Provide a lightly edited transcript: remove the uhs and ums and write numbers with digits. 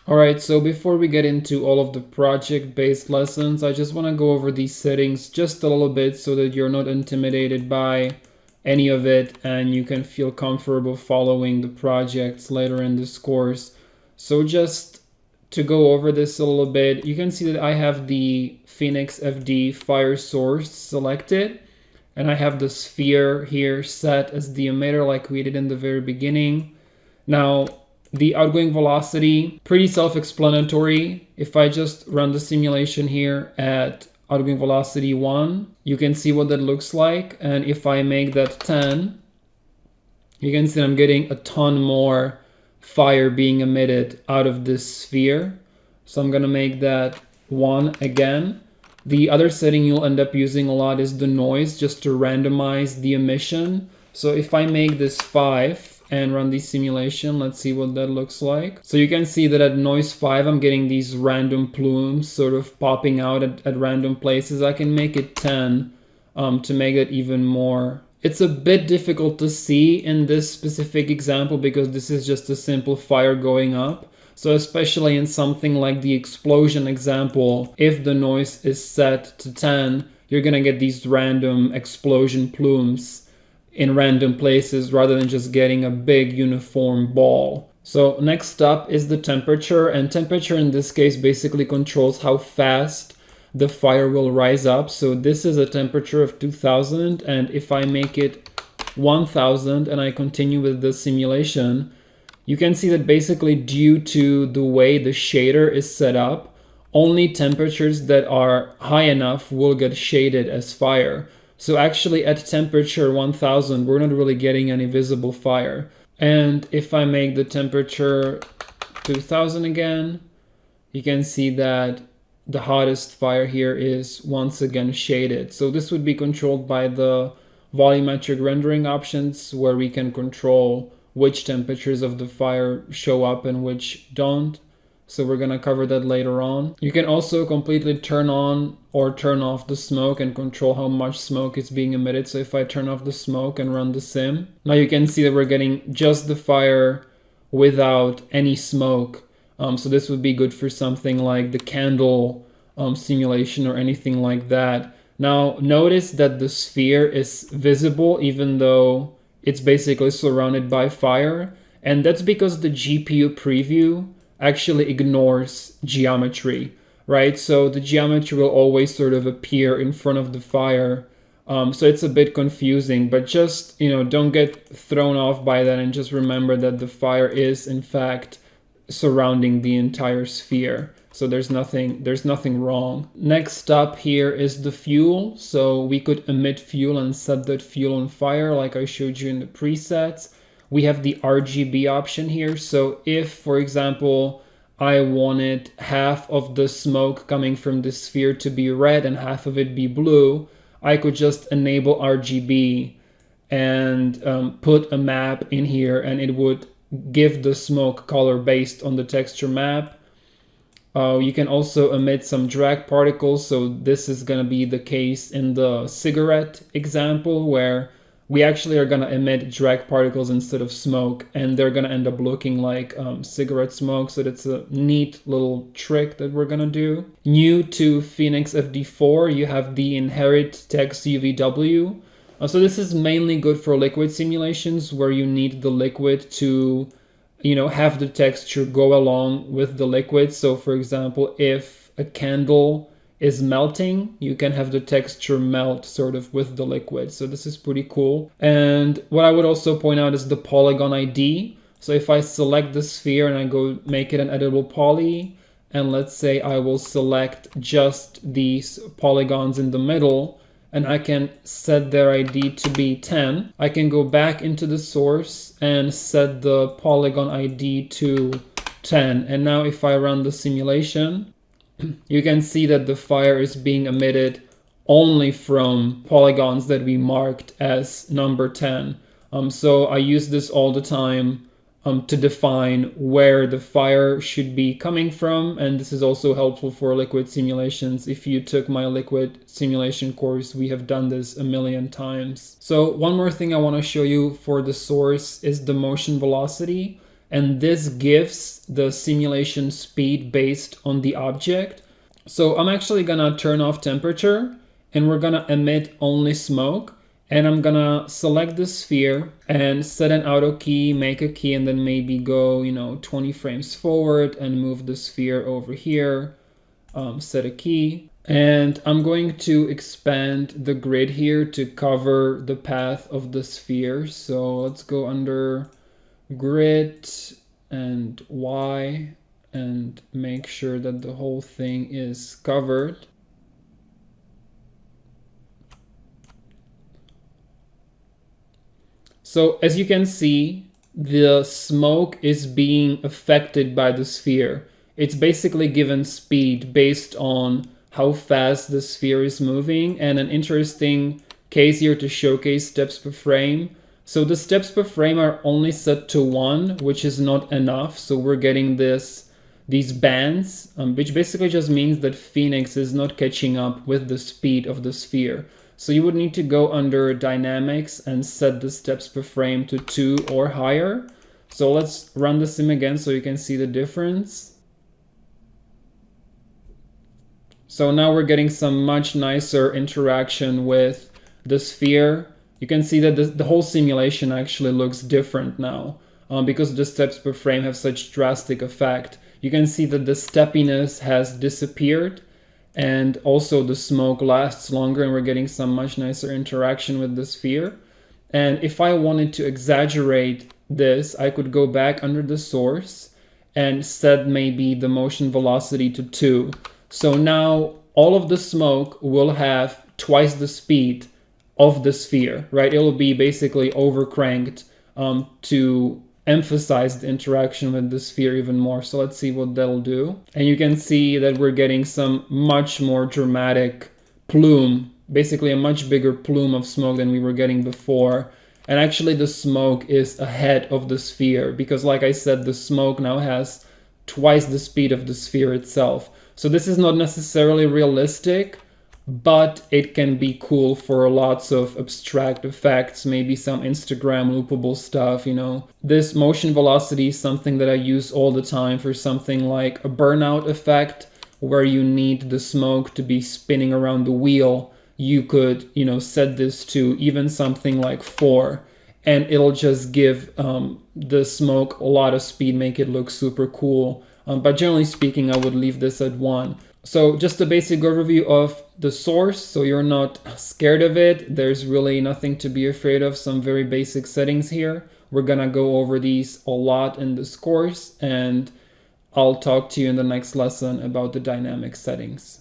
Alright, so before we get into all of the project-based lessons, I just want to go over these settings just a little bit so that you're not intimidated by any of it and you can feel comfortable following the projects later in this course. So just to go over this a little bit, you can see that I have the Phoenix FD fire source selected, and I have the sphere here set as the emitter like we did in the very beginning. Now, the outgoing velocity, pretty self-explanatory. If I just run the simulation here at outgoing velocity 1, you can see what that looks like. And if I make that 10, you can see I'm getting a ton more fire being emitted out of this sphere. So I'm gonna make that 1 again. The other setting you'll end up using a lot is the noise, just to randomize the emission. So if I make this 5 and run the simulation, let's see what that looks like. So you can see that at noise 5, I'm getting these random plumes sort of popping out at random places. I can make it 10 to make it even more. It's a bit difficult to see in this specific example because this is just a simple fire going up. So especially in something like the explosion example, if the noise is set to 10, you're gonna get these random explosion plumes in random places rather than just getting a big uniform ball. So next up is the temperature, and temperature in this case basically controls how fast the fire will rise up. So this is a temperature of 2000, and if I make it 1000 and I continue with the simulation, you can see that basically due to the way the shader is set up, only temperatures that are high enough will get shaded as fire. So actually at temperature 1000, we're not really getting any visible fire. And if I make the temperature 2000 again, you can see that the hottest fire here is once again shaded. So this would be controlled by the volumetric rendering options, where we can control which temperatures of the fire show up and which don't. So we're gonna cover that later on. You can also completely turn on or turn off the smoke and control how much smoke is being emitted. So if I turn off the smoke and run the sim, now you can see that we're getting just the fire without any smoke. So this would be good for something like the candle simulation or anything like that. Now notice that the sphere is visible even though it's basically surrounded by fire. And that's because the GPU preview actually ignores geometry, right? So the geometry will always sort of appear in front of the fire. So it's a bit confusing, but just, don't get thrown off by that and just remember that the fire is in fact surrounding the entire sphere. So there's nothing wrong. Next up here is the fuel. So we could emit fuel and set that fuel on fire like I showed you in the presets. We have the RGB option here. So if, for example, I wanted half of the smoke coming from the sphere to be red and half of it be blue, I could just enable RGB and put a map in here, and it would give the smoke color based on the texture map. You can also emit some drag particles. So this is going to be the case in the cigarette example, where we actually are going to emit drag particles instead of smoke, and they're going to end up looking like cigarette smoke. So that's a neat little trick that we're going to do. New to Phoenix FD4, you have the inherit text UVW. So this is mainly good for liquid simulations where you need the liquid to have the texture go along with the liquid. So for example, if a candle is melting, you can have the texture melt sort of with the liquid. So this is pretty cool. And what I would also point out is the polygon ID. So if I select the sphere and I go make it an editable poly, and let's say I will select just these polygons in the middle, and I can set their ID to be 10. I can go back into the source and set the polygon ID to 10. And now if I run the simulation, you can see that the fire is being emitted only from polygons that we marked as number 10. So I use this all the time to define where the fire should be coming from. And this is also helpful for liquid simulations. If you took my liquid simulation course, we have done this a million times. So one more thing I want to show you for the source is the motion velocity. and this gives the simulation speed based on the object. So I'm actually gonna turn off temperature, and we're gonna emit only smoke. And I'm gonna select the sphere and set an auto key, make a key, and then maybe go, 20 frames forward and move the sphere over here, set a key. And I'm going to expand the grid here to cover the path of the sphere. So let's go under grid and Y and make sure that the whole thing is covered. So as you can see, the smoke is being affected by the sphere. It's basically given speed based on how fast the sphere is moving, and an interesting case here to showcase steps per frame. So the steps per frame are only set to 1, which is not enough. So we're getting these bands, which basically just means that Phoenix is not catching up with the speed of the sphere. So you would need to go under dynamics and set the steps per frame to 2 or higher. So let's run the sim again so you can see the difference. So now we're getting some much nicer interaction with the sphere. You can see that the whole simulation actually looks different now because the steps per frame have such drastic effect. You can see that the steppiness has disappeared, and also the smoke lasts longer, and we're getting some much nicer interaction with the sphere. And if I wanted to exaggerate this, I could go back under the source and set maybe the motion velocity to 2. So now all of the smoke will have twice the speed of the sphere, right? It'll be basically overcranked to emphasize the interaction with the sphere even more. So let's see what that'll do. And you can see that we're getting some much more dramatic plume, basically a much bigger plume of smoke than we were getting before. And actually the smoke is ahead of the sphere because, like I said, the smoke now has twice the speed of the sphere itself. So this is not necessarily realistic, but it can be cool for lots of abstract effects, maybe some Instagram loopable stuff, This motion velocity is something that I use all the time for something like a burnout effect, where you need the smoke to be spinning around the wheel. You could, set this to even something like 4, and it'll just give the smoke a lot of speed, make it look super cool. But generally speaking, I would leave this at 1. So just a basic overview of the source, so you're not scared of it. There's really nothing to be afraid of, some very basic settings here. We're gonna go over these a lot in this course, and I'll talk to you in the next lesson about the dynamic settings.